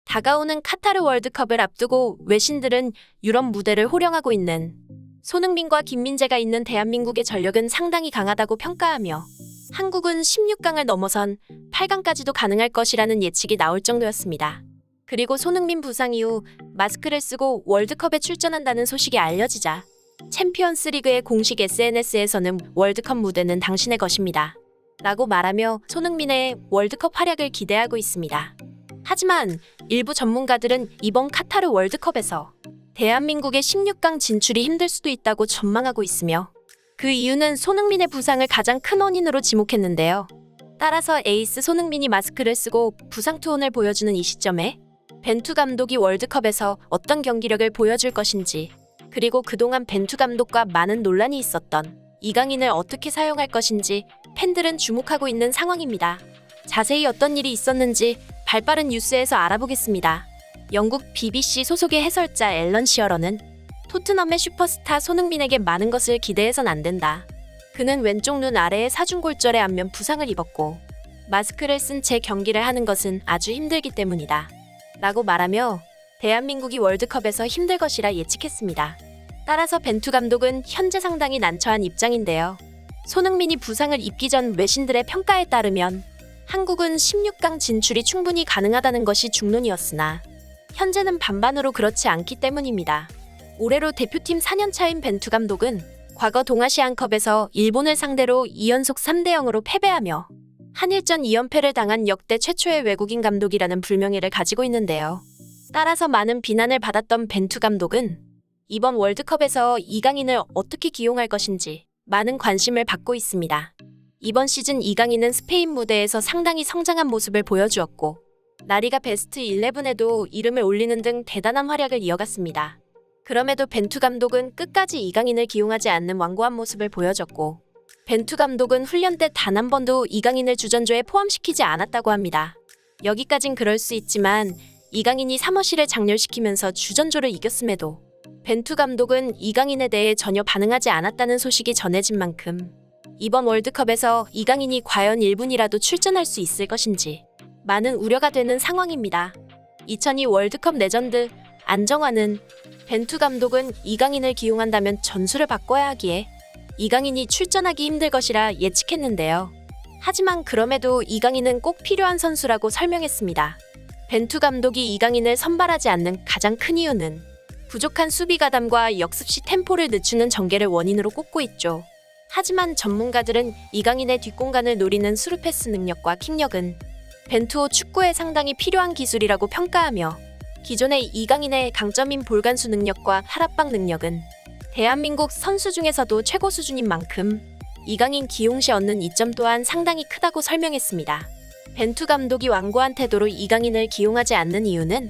다가오는 카타르 월드컵을 앞두고 외신들은 유럽 무대를 호령하고 있는 손흥민과 김민재가 있는 대한민국의 전력은 상당히 강하다고 평가하며 한국은 16강을 넘어선 8강까지도 가능할 것이라는 예측이 나올 정도였습니다. 그리고 손흥민 부상 이후 마스크를 쓰고 월드컵에 출전한다는 소식이 알려지자 챔피언스 리그의 공식 SNS에서는 월드컵 무대는 당신의 것입니다 라고 말하며 손흥민의 월드컵 활약을 기대하고 있습니다. 하지만 일부 전문가들은 이번 카타르 월드컵에서 대한민국의 16강 진출이 힘들 수도 있다고 전망하고 있으며 그 이유는 손흥민의 부상을 가장 큰 원인으로 지목했는데요. 따라서 에이스 손흥민이 마스크를 쓰고 부상 투혼을 보여주는 이 시점에 벤투 감독이 월드컵에서 어떤 경기력을 보여줄 것인지, 그리고 그동안 벤투 감독과 많은 논란이 있었던 이강인을 어떻게 사용할 것인지 팬들은 주목하고 있는 상황입니다. 자세히 어떤 일이 있었는지 발빠른 뉴스에서 알아보겠습니다. 영국 BBC 소속의 해설자 앨런 시어러는 토트넘의 슈퍼스타 손흥민에게 많은 것을 기대해선 안 된다. 그는 왼쪽 눈 아래의 사중골절의 안면 부상을 입었고 마스크를 쓴 채 경기를 하는 것은 아주 힘들기 때문이다. 라고 말하며 대한민국이 월드컵에서 힘들 것이라 예측했습니다. 따라서 벤투 감독은 현재 상당히 난처한 입장인데요. 손흥민이 부상을 입기 전 외신들의 평가에 따르면 한국은 16강 진출이 충분히 가능하다는 것이 중론이었으나 현재는 반반으로 그렇지 않기 때문입니다. 올해로 대표팀 4년차인 벤투 감독은 과거 동아시안컵에서 일본을 상대로 2연속 3대0으로 패배하며 한일전 2연패를 당한 역대 최초의 외국인 감독이라는 불명예를 가지고 있는데요. 따라서 많은 비난을 받았던 벤투 감독은 이번 월드컵에서 이강인을 어떻게 기용할 것인지 많은 관심을 받고 있습니다. 이번 시즌 이강인은 스페인 무대에서 상당히 성장한 모습을 보여주었고 라리가 베스트 11에도 이름을 올리는 등 대단한 활약을 이어갔습니다. 그럼에도 벤투 감독은 끝까지 이강인을 기용하지 않는 완고한 모습을 보여줬고 벤투 감독은 훈련 때 단 한 번도 이강인을 주전조에 포함시키지 않았다고 합니다. 여기까진 그럴 수 있지만 이강인이 사머실을 장렬시키면서 주전조를 이겼음에도 벤투 감독은 이강인에 대해 전혀 반응하지 않았다는 소식이 전해진 만큼 이번 월드컵에서 이강인이 과연 1분이라도 출전할 수 있을 것인지 많은 우려가 되는 상황입니다. 2002 월드컵 레전드 안정환은 벤투 감독은 이강인을 기용한다면 전술을 바꿔야 하기에 이강인이 출전하기 힘들 것이라 예측했는데요. 하지만 그럼에도 이강인은 꼭 필요한 선수라고 설명했습니다. 벤투 감독이 이강인을 선발하지 않는 가장 큰 이유는 부족한 수비 가담과 역습 시 템포를 늦추는 전개를 원인으로 꼽고 있죠. 하지만 전문가들은 이강인의 뒷공간을 노리는 스루 패스 능력과 킥력은 벤투호 축구에 상당히 필요한 기술이라고 평가하며 기존의 이강인의 강점인 볼간수 능력과 탈압박 능력은 대한민국 선수 중에서도 최고 수준인 만큼 이강인 기용 시 얻는 이점 또한 상당히 크다고 설명했습니다. 벤투 감독이 완고한 태도로 이강인을 기용하지 않는 이유는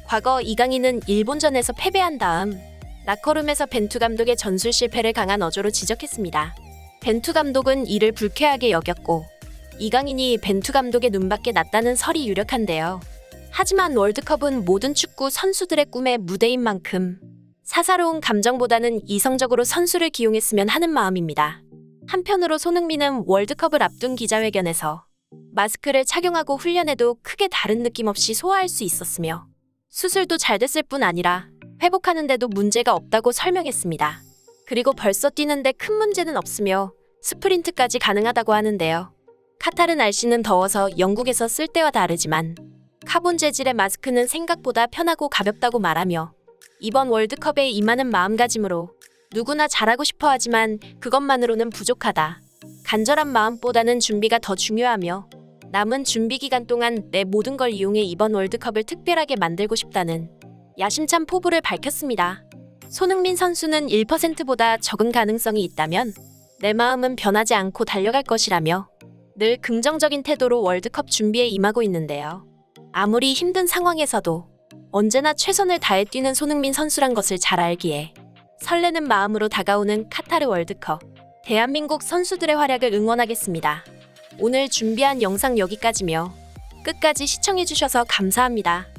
과거 이강인은 일본전에서 패배한 다음 라커룸에서 벤투 감독의 전술 실패를 강한 어조로 지적했습니다. 벤투 감독은 이를 불쾌하게 여겼고 이강인이 벤투 감독의 눈밖에 났다는 설이 유력한데요. 하지만 월드컵은 모든 축구 선수들의 꿈의 무대인 만큼 사사로운 감정보다는 이성적으로 선수를 기용했으면 하는 마음입니다. 한편으로 손흥민은 월드컵을 앞둔 기자회견에서 마스크를 착용하고 훈련에도 크게 다른 느낌 없이 소화할 수 있었으며 수술도 잘 됐을 뿐 아니라 회복하는데도 문제가 없다고 설명했습니다. 그리고 벌써 뛰는데 큰 문제는 없으며 스프린트까지 가능하다고 하는데요. 카타르 날씨는 더워서 영국에서 쓸 때와 다르지만 카본 재질의 마스크는 생각보다 편하고 가볍다고 말하며 이번 월드컵에 임하는 마음가짐으로 누구나 잘하고 싶어 하지만 그것만으로는 부족하다. 간절한 마음보다는 준비가 더 중요하며 남은 준비 기간 동안 내 모든 걸 이용해 이번 월드컵을 특별하게 만들고 싶다는 야심찬 포부를 밝혔습니다. 손흥민 선수는 1%보다 적은 가능성이 있다면 내 마음은 변하지 않고 달려갈 것이라며 늘 긍정적인 태도로 월드컵 준비에 임하고 있는데요. 아무리 힘든 상황에서도 언제나 최선을 다해 뛰는 손흥민 선수란 것을 잘 알기에 설레는 마음으로 다가오는 카타르 월드컵, 대한민국 선수들의 활약을 응원하겠습니다. 오늘 준비한 영상 여기까지며 끝까지 시청해주셔서 감사합니다.